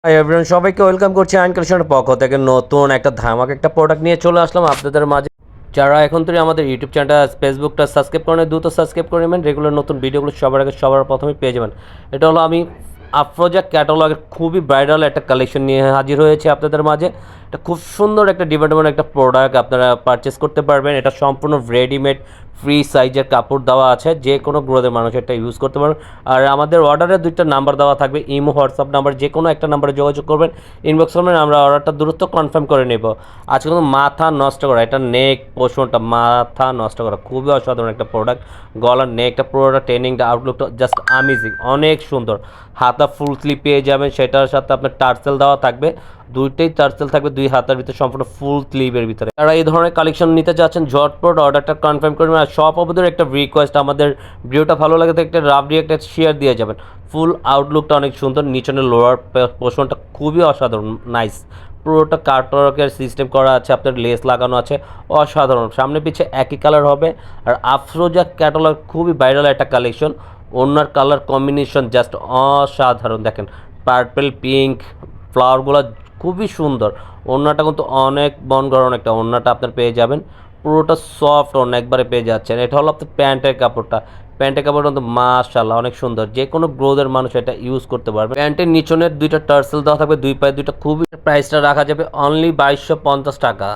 Hi everyone, সবাইকে welcome করছি ion কালেকশনের পক্ষ থেকে নতুন একটা ধামাকা একটা প্রোডাক্ট নিয়ে চলে আসলাম আপনাদের মাঝে। যারা এখন থেকে আমাদের ইউটিউব চ্যানেলটা ফেসবুকটা সাবস্ক্রাইব করেন, দ্রুত সাবস্ক্রাইব করে নেবেন। রেগুলার নতুন ভিডিওগুলো সবার আগে সবার প্রথমে পেয়ে যাবেন। এটা হলো আমি আফরোজা ক্যাটালগের খুবই ব্রাইডাল একটা কালেকশন নিয়ে হাজির হয়েছে আপনাদের মাঝে। এটা খুব সুন্দর একটা ডিমান্ডেবল একটা প্রোডাক্ট, আপনারা পারচেস করতে পারবেন। এটা সম্পূর্ণ রেডিমেড ফ্রি সাইজের কাপড় দেওয়া আছে, যে কোনো গ্রোদের মানুষ এটা ইউজ করতে পারবেন। আর আমাদের অর্ডারে দুইটা নাম্বার দেওয়া থাকবে, ইমো হোয়াটসঅ্যাপ নাম্বার, যে কোনো একটা নাম্বারে যোগাযোগ করবেন, ইনবক্স করবেন, আমরা অর্ডারটা দ্রুত কনফার্ম করে নেব। আজকে কিন্তু মাথা নষ্ট করা, এটা নেক পোর্শনটা মাথা নষ্ট করা, খুবই অসাধারণ একটা প্রোডাক্ট। গলার নেকটা পুরোটা ট্রেনিংটা আউটলুকটা জাস্ট আমেজিং, অনেক সুন্দর। হাতা ফুল স্লিভ পেয়ে যাবেন, সেটার সাথে আপনার টার্সেল দেওয়া থাকবে, দুইটাই টার্সেল থাকবে দুই হাতার ভিতরে, সম্পূর্ণ ফুল স্লিভের ভিতরে। যারা এই ধরনের কালেকশন নিতে চাচ্ছেন ঝটপট অর্ডারটা কনফার্ম করবেন। আর সব অবধি একটা রিকোয়েস্ট, আমাদের ভিডিওটা ভালো লাগে তো একটা রাফলি একটা শেয়ার দিয়ে যাবেন। ফুল আউটলুকটা অনেক সুন্দর, নিচনের লোয়ার পোর্শনটা খুবই অসাধারণ, নাইস। পুরোটা কাটওয়ার্কের সিস্টেম করা আছে, আপনার লেস লাগানো আছে, অসাধারণ। সামনে পিছে একই কালার হবে। আর আফরোজা ক্যাটালগ খুবই ভাইরাল একটা কালেকশন, ওনার কালার কম্বিনেশন জাস্ট অসাধারণ। দেখেন পার্পল পিঙ্ক ফ্লাওয়ারগুলো খুবই সুন্দর। ওড়নাটা কিন্তু অনেক মন গড়ানো একটা ওড়নাটা আপনার পেয়ে যাবেন, পুরোটা সফট ওড়না একবারে পেয়ে যাচ্ছেন। এটা হলো আপনার প্যান্টের কাপড়টা, প্যান্টের কাপড়টা কিন্তু মাশাআল্লাহ অনেক সুন্দর, যে কোনো গ্রোদের মানুষ এটা ইউজ করতে পারবে। প্যান্টের নিচনের দুইটা টার্সেল দেওয়া থাকবে দুই পায়ে দুইটা, খুবই প্রাইসটা রাখা যাবে অনলি 2250 টাকা।